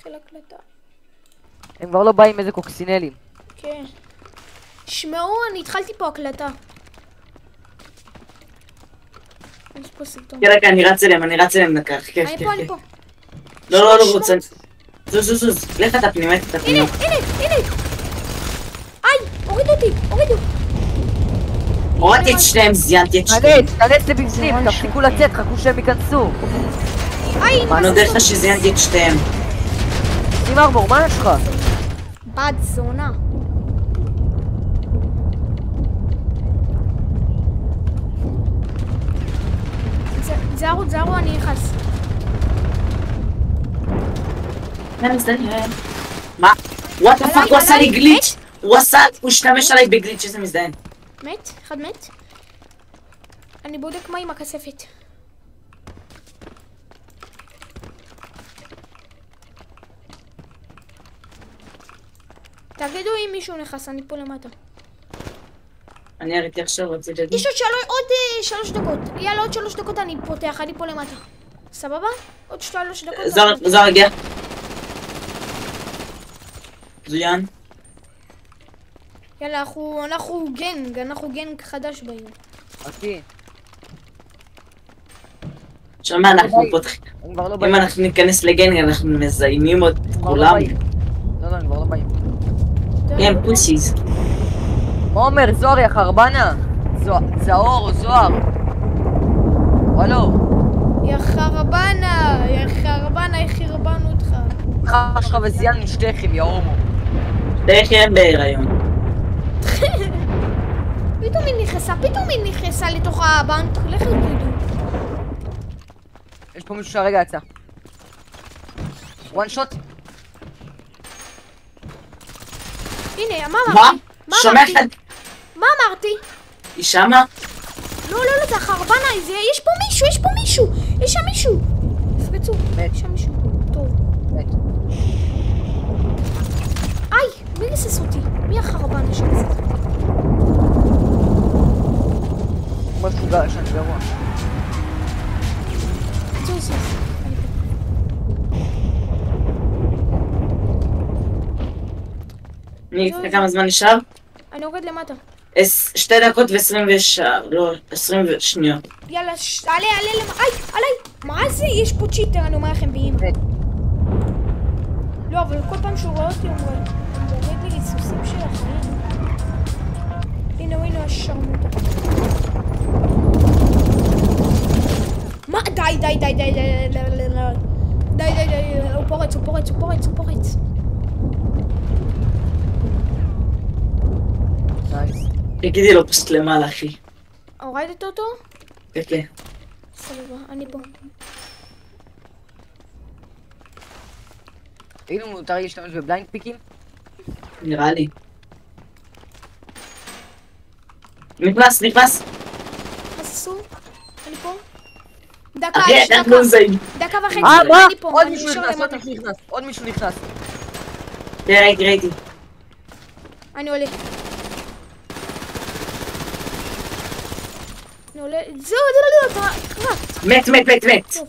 של הקלטה. הם כבר לא באים איזה קוקסינלים. כן. שמעו, אני התחלתי פה הקלטה. יש פה סרטון. כן, אני רץ אליהם דקה. אני פה. לא רוצה. זוז. לך אתה פנימה, הנה. איי, הורידו. הורדתי את שניהם, זיינתי את שניהם. תכנס לבפנים, תפסיקו לצאת, חכו שהם ייכנסו. מה נודה לך שזיינתי את שתיהם? שים ארמור, מה יש לך? בד זונה. זרו, אני נכנס. מה? וואט הפאק, הוא עשה לי גליץ'. הוא השתמש עליי בגליץ', איזה מזדיין. מת? אחד מת? אני בודק מה עם הכספת. תגידו אם מישהו נכנס, אני פה למטה. אני הראיתי עכשיו, רציתי להגיד. יש עוד 3 דקות. יאללה, עוד 3 דקות אני פותח, אני פה למטה. סבבה? עוד 3 דקות. זר הגיע. זוין. יאללה, אנחנו גנג חדש בעיר. אחי. שמה, אנחנו פותחים. אם אנחנו ניכנס לגנג, אנחנו מזיינים את כולם. לא, הם כבר לא באים. כן, פוסיז. עומר, זוהר, יא חרבנה. זוהר. הלו. יא חרבנה, איך חרבנו אותך? חרש לך וזיינו שתיכם, יא הומו. שתיכם בהיריון. פתאום היא נכנסה לתוך הבנק. לכו תדעו. יש פה מישהו שהרגע יצא. וואן שוט. הנה, מה אמרתי? שומע אחד. מה אמרתי? היא שמה? לא, זה החרבנה, יש פה מישהו. יש שם מישהו. תפרצו, יש שם מישהו. טוב. איי, מי ריסס אותי? מי החרבנה שריסס אותי? משהו שאני גרוע. צוס. כמה זמן נשאר? אני יורד למטה. 2 דקות ו20 שניות. יאללה, עלה, עליי. מה זה? יש פה צ'יטר, אני אומר לכם באמא. לא, אבל כל פעם שהוא רואה אותי, הוא מוריד לי ריסוסים של החיים. הנה, השרמוטה. מה? די. הוא פורץ. תגידי לו פשוט למעלה, אחי. הורדת אותו? כן. סבבה, אני פה. הנה, מותר לי להשתמש בבליינד פיקים? נראה לי. נכנס. אסור? אני פה? דקה וחצי, אני פה. עוד מישהו נכנס. ראיתי. אני עולה. זהו, אתה קרקט. מת. טוב,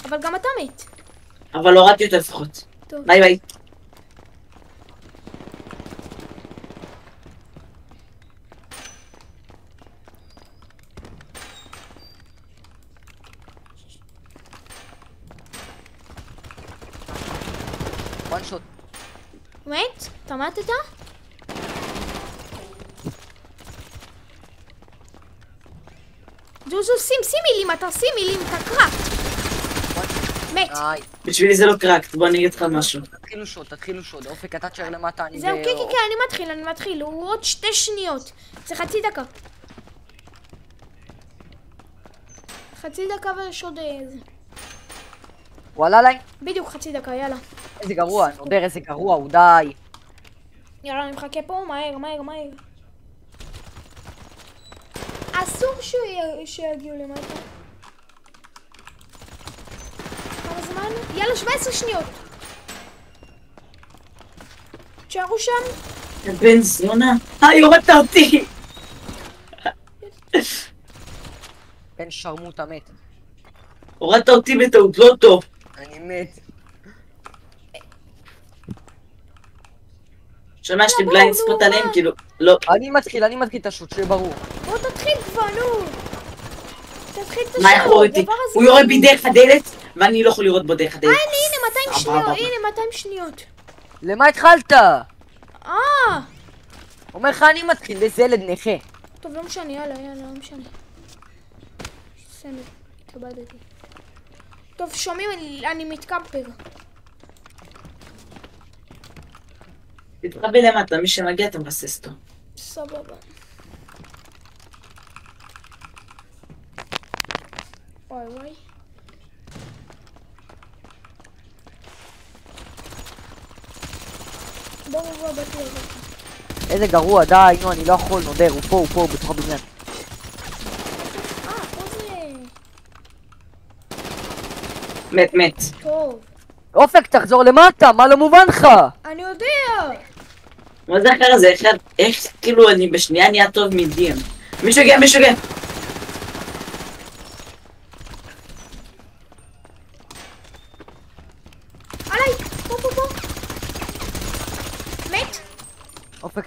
אבל גם אתה מת. אבל הורדתי אותו לפחות. טוב. ביי. וואן שוט. מת? אתה מתת? זו, שים מילים, אתה קרקט. מת. בשבילי זה לא קרקט, בוא אני אגיד לך משהו. תתחילו שוד. אופק, אתה תשאר למטה, אני... זהו, כן, אני מתחיל. הוא עוד 2 שניות. זה חצי דקה. ויש עוד איזה. הוא עלה עליי? בדיוק חצי דקה, יאללה. איזה גרוע, נודר, איזה גרוע, הוא די. יאללה, אני מחכה פה, מהר. אסור שיגיעו למטה. כמה זמן? יאללה, 17 שניות. תשארו שם. בן זונה. יורדת אותי. בן שרמוטה מת. הורדת אותי בטעות, לא טוב. אני מת. שומע, יש לי בואו, בליינד נו, ספוט מה? עליהם, כאילו, לא. אני מתחיל את השוט, שיהיה ברור. בוא תתחיל כבר, נו. תתחיל את מה יכול אותי? הדבר הזה הוא יורד לא- בי דרך הדלת, ואני לא יכול לראות בו דרך הדלת. הנה 200 שניות, הנה 200 שניות. למה התחלת? אה! אומר לך אני מתחיל, איזה ילד נכה. טוב, לא משנה, יאללה, לא משנה. סמל, התאבדתי. טוב, שומעים, אני מתקמפר. תתחבא למטה, מי שמגיע אתה מבסס אותו. סבבה. וואי וואי. בוא, באתי. איזה גרוע, די, נו, אני לא יכול, נודר, הוא פה, בתוך הבניין. פה זה... מת. טוב. אופק, תחזור למטה, מה לא מובן לך? אני יודע! מה זה אחר הזה? איך כאילו אני בשנייה נהיה טוב מדיהם? מישהו הגיע! עליי! פה! מת? אופק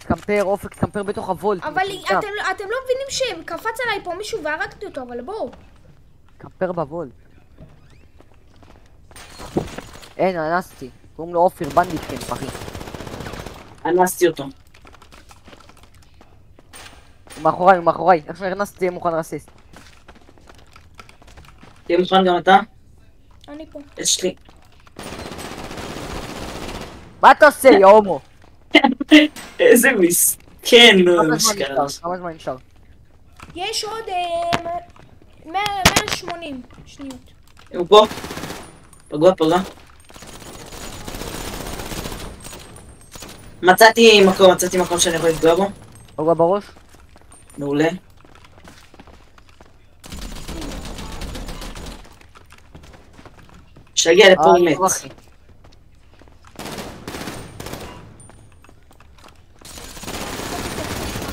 קמפר בתוך הוולט. אבל מצומצם. אתם לא מבינים שקפץ עליי פה מישהו והרגתי אותו, אבל בואו. קמפר בוולט. אין, אנסתי. קוראים לו אופיר בנדיטקן, אחי. אנסתי אותו. הוא מאחוריי. איך שהכנסתי תהיה מוכן רסיסט. תהיה מוכן גם אתה? אני פה. יש לי. מה אתה עושה, יא הומו? איזה מסכן, נו, כמה משקר. זמן נשאר? יש עוד 180 שניות. הוא פה. פגוע. מצאתי מקום שאני יכול לפגוע בו. פגוע בראש? מעולה. שיגיע לפה הוא מת. אחי.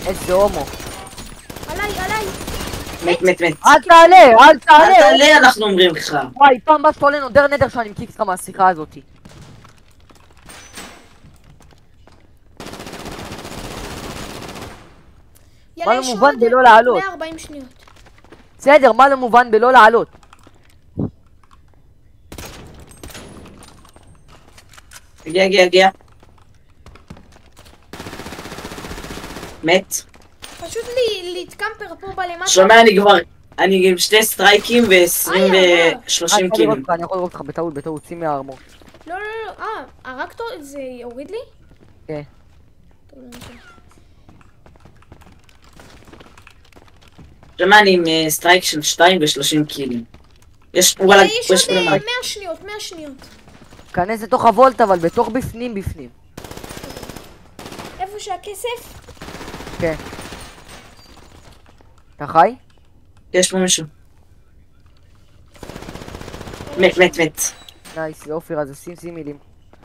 איזה הומו. עליי! מת. אל תעלה! אל תעלה, אנחנו אומרים לך. וואי, פעם בא שאתה עולה נודר נדר שאני מקיף לך מהשיחה הזאתי. יאללה, מה יש לא מובן עוד בלא לעלות? 140 שניות. בסדר, מה לא מובן בלא לעלות? הגיע. מת. פשוט להתקמפר פה בלמטה. שומע, אני עם 2 סטרייקים ו-20 ו-30 קילים. אני יכול לראות לך בטעות, שים מהארמור. לא, הרגת זה יוריד לי? כן. טוב, לא משנה. שומע, אני עם סטרייק של 2 ו-30 קילים. יש פה יש עוד למעלה. 100 שניות. כנס לתוך הוולט, אבל בתוך בפנים. איפה שהכסף? כן. אתה חי? יש פה מישהו. מת. נייס, אופיר, אז שים מילים.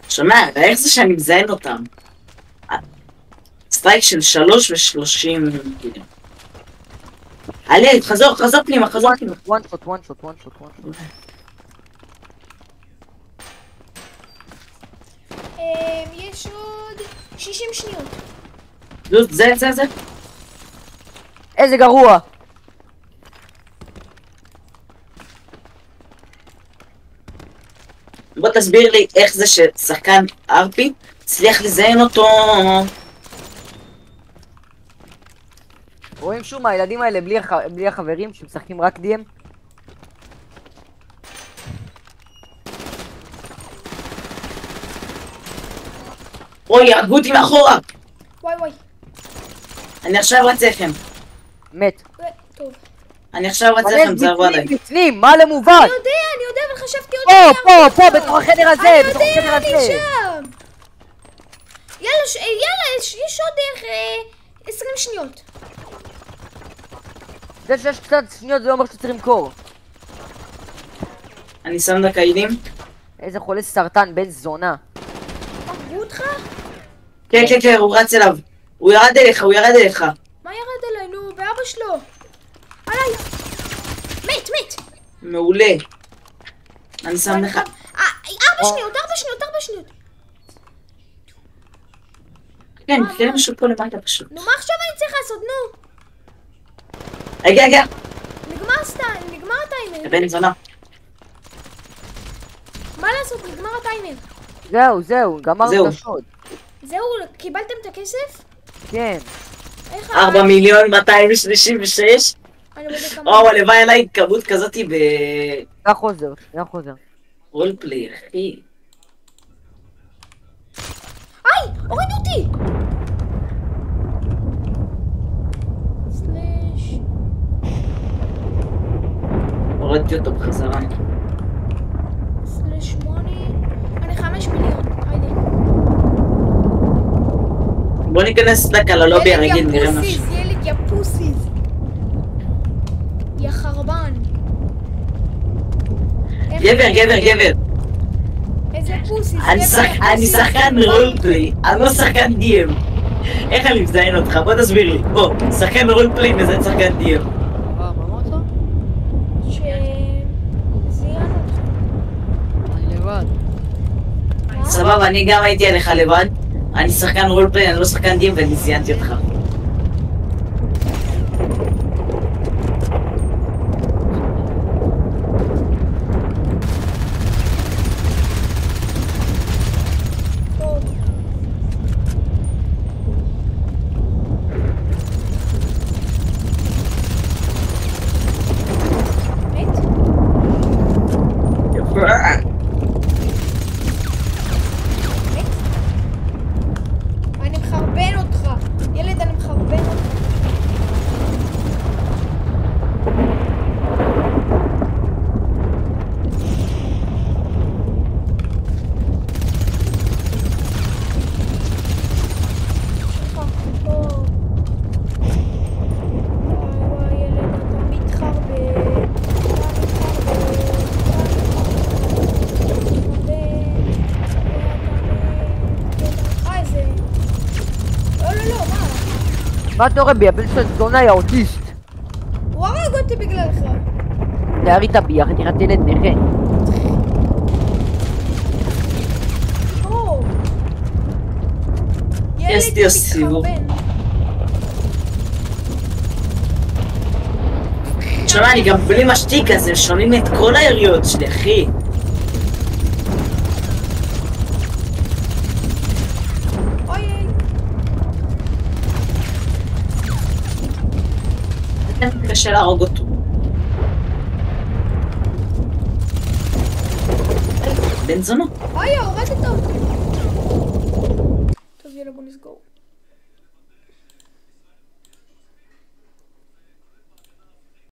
שומע, איך זה שאני מזיין אותם? סטרייק של 3 ו-30 קילים. עלה, חזור פנימה. one shot. יש עוד 60 שניות. זה. איזה גרוע! בוא תסביר לי איך זה ששחקן ארפי הצליח לזיין אותו. רואים שוב מהילדים האלה בלי החברים שמשחקים רק DM? אוי, הרגו אותי מאחורה. וואי. אני עכשיו רץ לכם. מת. טוב. אני עכשיו רץ לכם, תעברו עליי. בפנים, מה למובן? אני יודע, אבל חשבתי עוד... פה, בתוך החדר הזה, אני שם. יאללה, יש עוד 20 שניות. זה שיש קצת שניות זה לא אומר שצריך למכור. אני שם דקאידים. איזה חולה סרטן, בן זונה. הרגו אותך? כן, הוא רץ אליו. הוא ירד אליך. מה ירד אליי? נו, באבא שלו. עליי. מת. מעולה. אני שם לך. 4 שניות. כן, נתחיל משהו פה למטה פשוט. נו, מה עכשיו אני צריך לעשות? נו. רגע. נגמר הטיימר. בן זונה. מה לעשות? נגמר הטיימר. זהו, גמרנו זהו. את השוד. זהו, קיבלתם את הכסף? כן. איך... 4,236,000. אני בודק כמה... וואו, הלוואי עליי כמות כזאתי זה החוזר. ברולפליי, אחי. היי! הורידו אותי! סלש... הורדתי אותו בחזרה. סלש 8... אני 5 מיליון. היידי. בוא ניכנס ללובי הרגיל, נראה משהו. ילד יא פוסיז. יא חרבן. גבר. איזה פוסיז. אני שחקן רולפליי, אני לא שחקן דים. איך אני מזיין אותך? בוא תסביר לי. בוא, שחקן רולפליי מזיין שחקן דים. מה אמרת? שזיין אותך. אני לבד. סבבה, אני גם הייתי עליך לבד. אני שחקן רולפליי, אני לא שחקן דים ואני זיינתי אותך. אני מחרבן אותך. ילד, אני מחרבן אותך. מה אתה רואה בי? הבן של זונה היה אוטיסט. הוא הרג אותי בגללך. אתה ירית בי, אחי נראית ילד נכה. ילד מתחרבן. תשמע, אני גם בלי משתיק הזה, שומעים את כל היריות שלי, אחי. קשה להרוג אותו. בן זונות. הורדת אותי. טוב, יאללה, בוא נסגור.